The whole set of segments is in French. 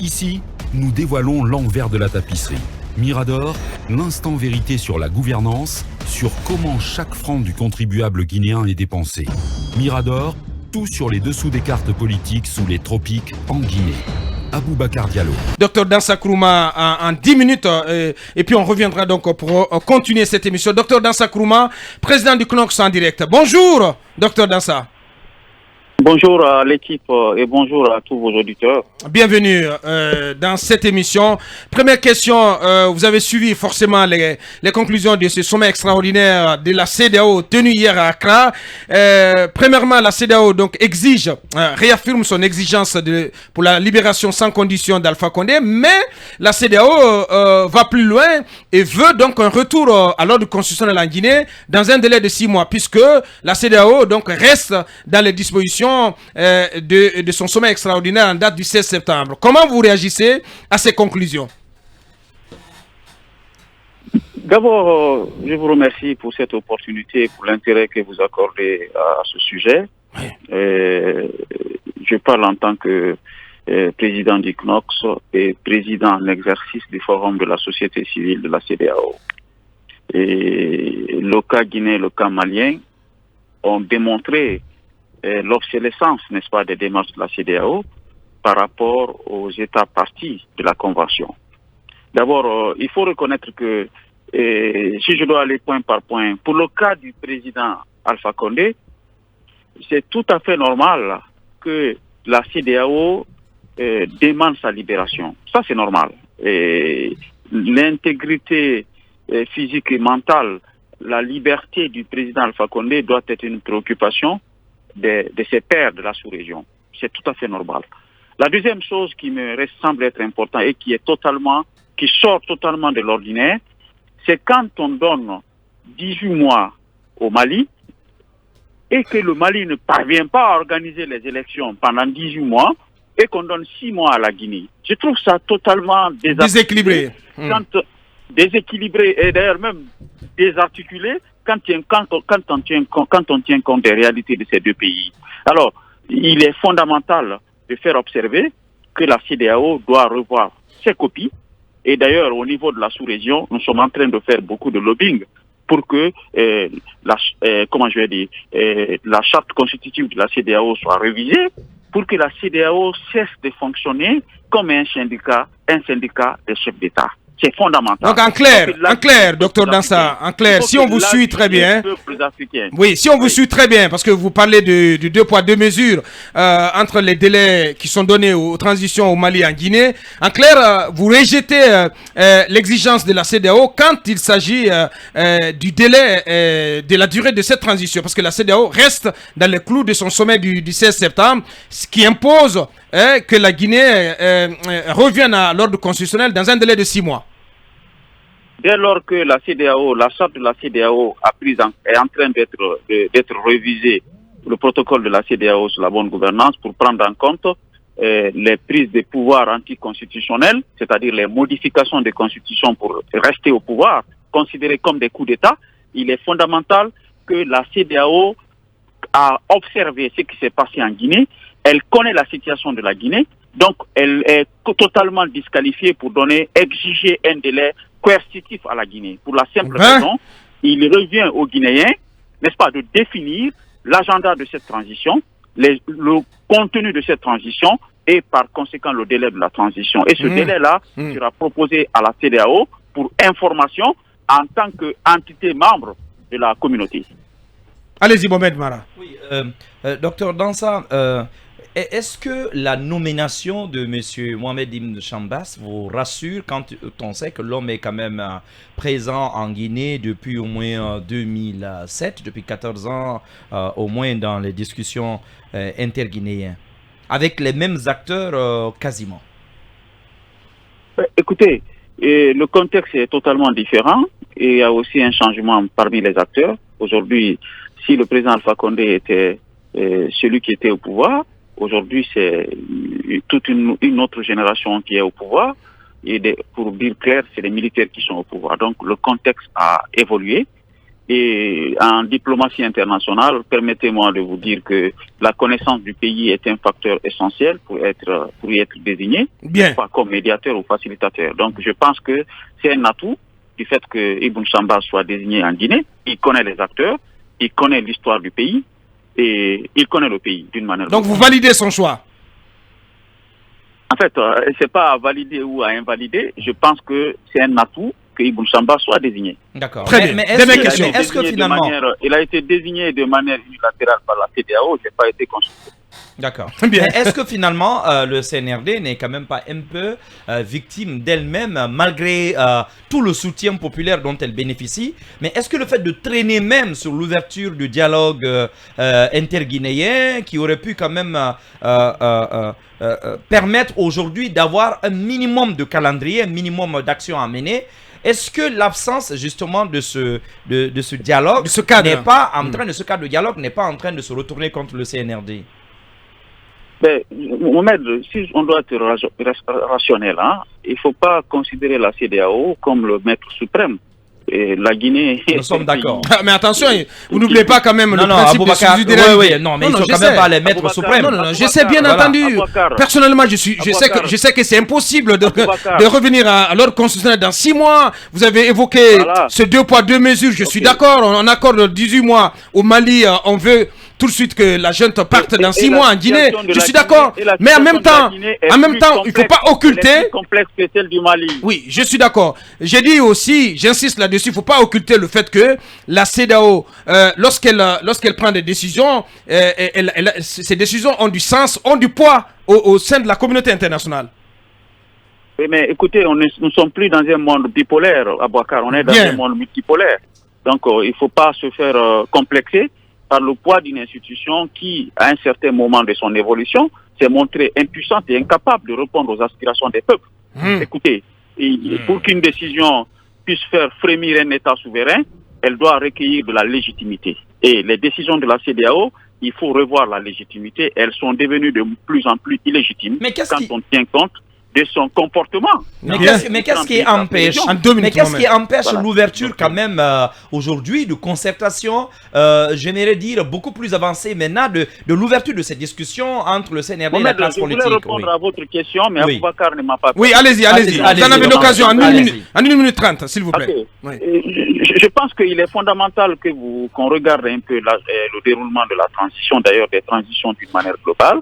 Ici, nous dévoilons l'envers de la tapisserie. Mirador, l'instant vérité sur la gouvernance, sur comment chaque franc du contribuable guinéen est dépensé. Mirador, tout sur les dessous des cartes politiques sous les tropiques en Guinée. Aboubacar Diallo. Docteur Dansa Kourouma en 10 minutes et puis on reviendra donc pour continuer cette émission. Docteur Dansa Kourouma, président du CNOCS en direct. Bonjour, docteur Dansa. Bonjour à l'équipe et bonjour à tous vos auditeurs. Bienvenue dans cette émission. Première question, vous avez suivi forcément les conclusions de ce sommet extraordinaire de la CEDEAO tenu hier à Accra. Premièrement, la CEDEAO donc réaffirme son exigence pour la libération sans condition d'Alpha Condé, mais la CEDEAO va plus loin et veut donc un retour à l'ordre constitutionnel en Guinée dans un délai de 6 mois, puisque la CEDEAO donc reste dans les dispositions de son sommet extraordinaire en date du 16 septembre. Comment vous réagissez à ces conclusions? D'abord, je vous remercie pour cette opportunité, pour l'intérêt que vous accordez à ce sujet. Oui. Je parle en tant que président du CNOCS et président en exercice du Forum de la société civile de la CEDEAO. Et le cas guinéen et le cas malien ont démontré l'obsolescence, n'est-ce pas, des démarches de la CEDEAO par rapport aux États parties de la Convention. D'abord, il faut reconnaître que, si je dois aller point par point, pour le cas du président Alpha Condé, c'est tout à fait normal que la CEDEAO demande sa libération. Ça, c'est normal. L'intégrité physique et mentale, la liberté du président Alpha Condé doit être une préoccupation de ses pairs de la sous-région. C'est tout à fait normal. La deuxième chose qui me semble être importante et qui sort totalement de l'ordinaire, c'est quand on donne 18 mois au Mali et que le Mali ne parvient pas à organiser les élections pendant 18 mois et qu'on donne 6 mois à la Guinée. Je trouve ça totalement déséquilibré. Déséquilibré et d'ailleurs même désarticulé quand on tient compte des réalités de ces deux pays. Alors, il est fondamental de faire observer que la CEDEAO doit revoir ses copies. Et d'ailleurs, au niveau de la sous-région, nous sommes en train de faire beaucoup de lobbying pour que la charte constitutive de la CEDEAO soit révisée, pour que la CEDEAO cesse de fonctionner comme un syndicat des chefs d'État. C'est fondamental. Donc en clair, docteur Dansa, en clair, si on vous suit très bien, oui, si on vous suit très bien, parce que vous parlez de 2 poids 2 mesures entre les délais qui sont donnés aux transitions au Mali et en Guinée, en clair, vous rejetez l'exigence de la CEDEAO quand il s'agit du délai de la durée de cette transition, parce que la CEDEAO reste dans les clous de son sommet du 16 septembre, ce qui impose que la Guinée revienne à l'ordre constitutionnel dans un délai de 6 mois. Dès lors que la CEDEAO, la charte de la CEDEAO est en train d'être révisée, le protocole de la CEDEAO sur la bonne gouvernance pour prendre en compte les prises de pouvoir anticonstitutionnels, c'est-à-dire les modifications des constitutions pour rester au pouvoir, considérées comme des coups d'État, il est fondamental que la CEDEAO a observé ce qui s'est passé en Guinée. Elle connaît la situation de la Guinée, donc elle est totalement disqualifiée pour exiger un délai coercitif à la Guinée. Pour la simple raison, il revient aux Guinéens, n'est-ce pas, de définir l'agenda de cette transition, le contenu de cette transition et par conséquent le délai de la transition. Et ce délai-là sera proposé à la CEDEAO pour information en tant qu'entité membre de la communauté. Allez-y, Mohamed Mara. Oui, docteur Dansa, est-ce que la nomination de M. Mohamed Ibn Chambas vous rassure quand on sait que l'homme est quand même présent en Guinée depuis au moins 2007, depuis 14 ans au moins dans les discussions interguinéennes, avec les mêmes acteurs quasiment? Écoutez, le contexte est totalement différent et il y a aussi un changement parmi les acteurs. Aujourd'hui, si le président Alpha Condé était celui qui était au pouvoir, aujourd'hui c'est toute une autre génération qui est au pouvoir. Et pour dire clair, c'est les militaires qui sont au pouvoir. Donc le contexte a évolué Et en diplomatie internationale, permettez-moi de vous dire que la connaissance du pays est un facteur essentiel pour y être désigné, Bien. pas comme médiateur ou facilitateur. Donc je pense que c'est un atout du fait que Ibn Chambas soit désigné en Guinée. Il connaît les acteurs, il connaît l'histoire du pays et il connaît le pays d'une manière. Donc vous validez son choix? En fait, c'est pas à valider ou à invalider. Je pense que c'est un atout que Ibn Chambas soit désigné. D'accord. Très bien. Mais est-ce que finalement... il a été désigné de manière unilatérale par la CEDEAO, je n'ai pas été consulté. D'accord. Bien. Mais est-ce que finalement le CNRD n'est quand même pas un peu victime d'elle-même malgré tout le soutien populaire dont elle bénéficie? Mais est-ce que le fait de traîner même sur l'ouverture du dialogue interguinéen qui aurait pu quand même permettre aujourd'hui d'avoir un minimum de calendrier, un minimum d'actions à mener, est-ce que l'absence justement de ce dialogue n'est pas en train de ce cadre de dialogue n'est pas en train de se retourner contre le CNRD? Ben, Mohamed, si on doit être rationnel, hein, il ne faut pas considérer la CEDEAO comme le maître suprême. Et la Guinée... Nous sommes d'accord. Mais attention, vous n'oubliez pas quand même le principe Aboubacar, de subsidiarité. non, mais ils sont quand même pas les maîtres suprêmes. Non, je sais bien entendu. Personnellement, je sais que c'est impossible de revenir à l'ordre constitutionnel dans 6 mois. Vous avez évoqué ce 2 poids 2 mesures. Je suis d'accord. On accorde 18 mois au Mali. On veut tout de suite que la junte parte dans 6 mois en Guinée. Je suis d'accord. Mais en même temps, il ne faut pas occulter. Plus complexe que celle du Mali. Oui, je suis d'accord. J'ai dit aussi, j'insiste là-dessus, il ne faut pas occulter le fait que la CEDEAO, lorsqu'elle prend des décisions, ces décisions ont du sens, ont du poids au sein de la communauté internationale. Oui, mais écoutez, nous ne sommes plus dans un monde bipolaire, Aboubacar, on est dans un monde multipolaire. Donc, il ne faut pas se faire complexer par le poids d'une institution qui, à un certain moment de son évolution, s'est montrée impuissante et incapable de répondre aux aspirations des peuples. Écoutez, pour qu'une décision puisse faire frémir un État souverain, elle doit recueillir de la légitimité. Et les décisions de la CEDEAO, il faut revoir la légitimité. Elles sont devenues de plus en plus illégitimes on tient compte de son comportement. Mais qu'est-ce qui empêche l'ouverture quand même aujourd'hui de concertation, j'aimerais dire beaucoup plus avancée maintenant de l'ouverture de cette discussion entre le CNRD et la classe politique. Je voulais répondre à votre question, mais Aboubacar ne m'a pas... Oui, allez-y. Vous en avez l'occasion en 1 minute 30, s'il vous plaît. Je pense qu'il est fondamental qu'on regarde un peu le déroulement de la transition, d'ailleurs des transitions d'une manière globale.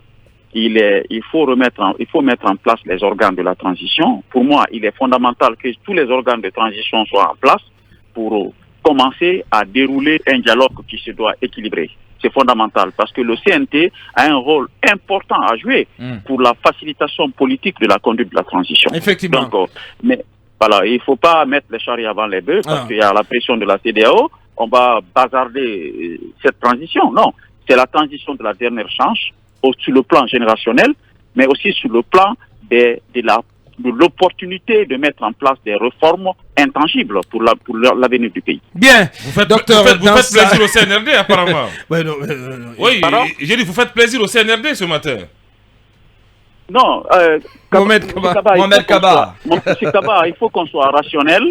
Il faut mettre en place les organes de la transition. Pour moi, il est fondamental que tous les organes de transition soient en place pour commencer à dérouler un dialogue qui se doit équilibrer. C'est fondamental parce que le CNT a un rôle important à jouer pour la facilitation politique de la conduite de la transition. Effectivement. Donc, mais voilà, il ne faut pas mettre les charrues avant les bœufs parce qu'il y a la pression de la CEDEAO. On va bazarder cette transition. Non, c'est la transition de la dernière chance sur le plan générationnel, mais aussi sur le plan de l'opportunité de mettre en place des réformes intangibles pour l'avenir du pays. Bien, vous faites plaisir au CNRD apparemment. Oui, j'ai dit vous faites plaisir au CNRD ce matin. Non, Mohamed Kaba, il faut qu'on soit rationnel.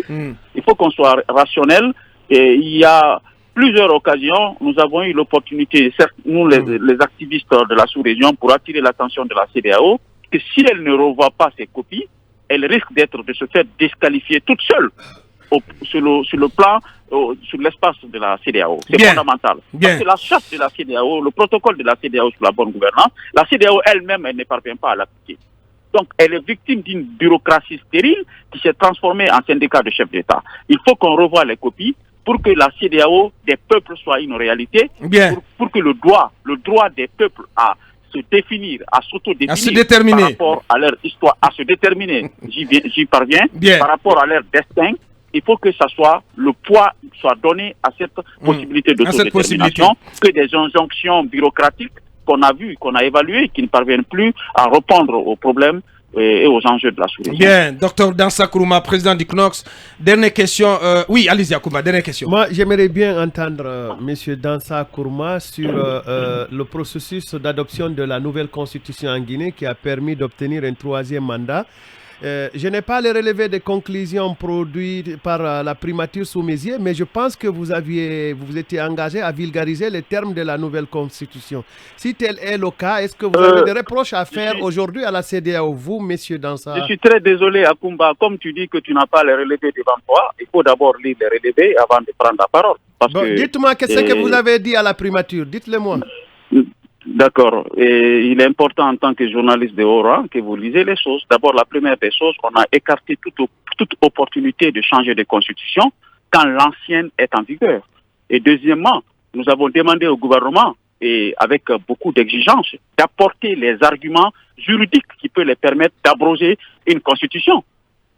Il faut qu'on soit rationnel. Et il y a plusieurs occasions, nous avons eu l'opportunité, certes, nous les activistes de la sous-région, pour attirer l'attention de la CEDEAO, que si elle ne revoit pas ses copies, elle risque de se faire disqualifier toute seule sur l'espace de la CEDEAO. C'est fondamental. Parce que la charte de la CEDEAO, le protocole de la CEDEAO sur la bonne gouvernance, la CEDEAO elle-même, elle ne parvient pas à l'appliquer. Donc, elle est victime d'une bureaucratie stérile qui s'est transformée en syndicat de chefs d'État. Il faut qu'on revoie les copies pour que la CEDEAO des peuples soit une réalité, pour que le droit des peuples à se définir, à s'autodéfinir par rapport à leur histoire, à se déterminer, j'y parviens, par rapport à leur destin, il faut que le poids soit donné à cette possibilité d'autodétermination, que des injonctions bureaucratiques qu'on a vues, qu'on a évaluées, qui ne parviennent plus à répondre aux problèmes et aux enjeux de la sous-région. Bien, Dr Dansa Kourouma, président du CNOX. Dernière question. Oui, allez-y, Akouba, dernière question. Moi, j'aimerais bien entendre M. Dansa Kourouma sur le processus d'adoption de la nouvelle constitution en Guinée qui a permis d'obtenir un 3e mandat. Je n'ai pas le relevé des conclusions produites par la primature sous mes yeux, mais je pense que vous étiez engagé à vulgariser les termes de la nouvelle constitution. Si tel est le cas, est-ce que vous avez des reproches à faire aujourd'hui à la CEDEAO, vous, messieurs Dansa? Je suis très désolé, Akumba. Comme tu dis que tu n'as pas les relevés devant toi, il faut d'abord lire les relevés avant de prendre la parole. Dites-moi qu'est-ce que vous avez dit à la primature. Dites-le-moi. D'accord. Et il est important en tant que journaliste de haut rang que vous lisez les choses. D'abord, la première des choses, on a écarté toute opportunité de changer de constitution quand l'ancienne est en vigueur. Et deuxièmement, nous avons demandé au gouvernement, et avec beaucoup d'exigences, d'apporter les arguments juridiques qui peuvent les permettre d'abroger une constitution.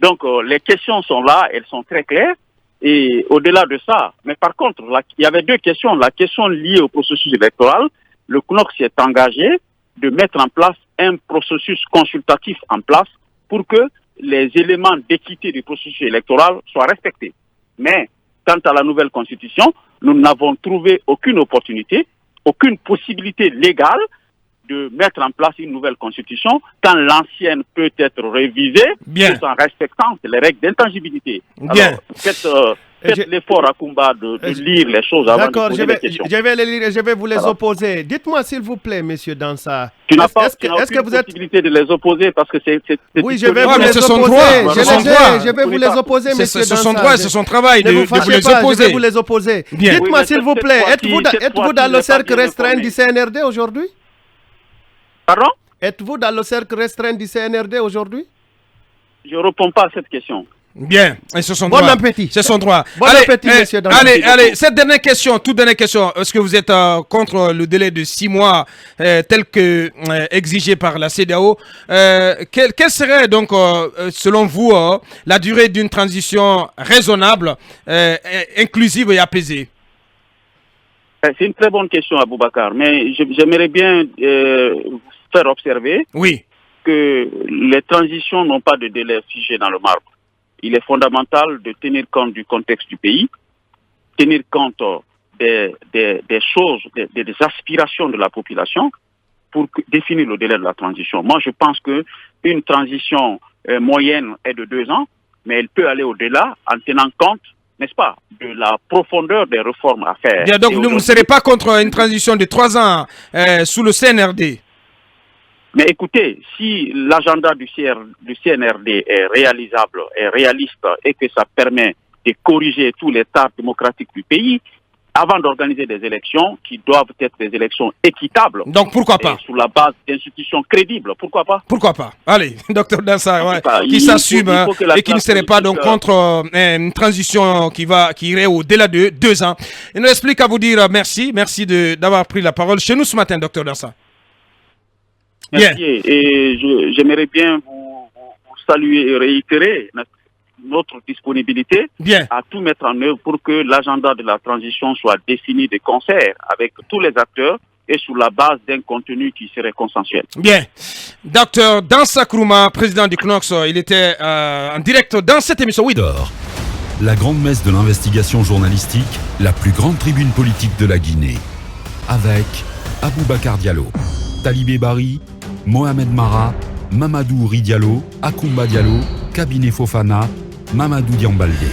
Donc, les questions sont là, elles sont très claires. Et au-delà de ça, mais par contre, il y avait deux questions. La question liée au processus électoral, le CNOC s'est engagé de mettre en place un processus consultatif en place pour que les éléments d'équité du processus électoral soient respectés. Mais quant à la nouvelle constitution, nous n'avons trouvé aucune opportunité, aucune possibilité légale de mettre en place une nouvelle constitution quand l'ancienne peut être révisée tout en respectant les règles d'intangibilité. Alors, faites l'effort à Kumba de lire les choses avant de poser des questions. Je vais les lire et je vais vous les opposer. Dites-moi s'il vous plaît, monsieur Dansa. Tu n'as pas aucune possibilité de les opposer parce que c'est... Oui, je vais vous les opposer. Je vais vous les opposer, monsieur Dansa. C'est son droit, c'est son travail de vous les opposer. Je vais vous les opposer. Dites-moi s'il vous plaît, êtes-vous dans le cercle restreint du CNRD aujourd'hui? Pardon? Êtes-vous dans le cercle restreint du CNRD aujourd'hui? Je ne réponds pas à cette question. Bien, et c'est son droit. Bon appétit. C'est son droit. Bon appétit, monsieur Dansa. Allez, cette dernière question, toute dernière question. Est-ce que vous êtes contre le délai de 6 mois tel que exigé par la CEDEAO? Quelle serait donc, selon vous, la durée d'une transition raisonnable, inclusive et apaisée? C'est une très bonne question, Aboubacar, mais j'aimerais bien vous faire observer que les transitions n'ont pas de délai figé dans le marbre. Il est fondamental de tenir compte du contexte du pays, tenir compte des choses, des aspirations de la population pour définir le délai de la transition. Moi, je pense qu'une transition moyenne est de 2 ans, mais elle peut aller au-delà en tenant compte, n'est-ce pas, de la profondeur des réformes à faire. Bien, donc vous ne serez pas contre une transition de 3 ans sous le CNRD? Mais écoutez, si l'agenda du CNRD est réalisable, est réaliste et que ça permet de corriger tous les tares démocratiques du pays, avant d'organiser des élections qui doivent être des élections équitables. Donc pourquoi pas? Sous la base d'institutions crédibles, pourquoi pas? Pourquoi pas? Allez, docteur Dansa, qui s'assume et qui ne serait pas donc contre une transition qui irait au-delà de 2 ans. Il nous explique à vous dire merci d'avoir pris la parole chez nous ce matin, docteur Dansa. Merci. Bien. Et j'aimerais bien vous saluer et réitérer notre disponibilité à tout mettre en œuvre pour que l'agenda de la transition soit défini de concert avec tous les acteurs et sous la base d'un contenu qui serait consensuel. Bien. Docteur Dansa Kourouma, président du CNOX, il était en direct dans cette émission. Oui. La grande messe de l'investigation journalistique, la plus grande tribune politique de la Guinée. Avec Aboubacar Diallo, Talibé Bari, Mohamed Mara, Mamadou Uri Diallo, Akumba Diallo, Kabinet Fofana, Mamadou Diambaldé.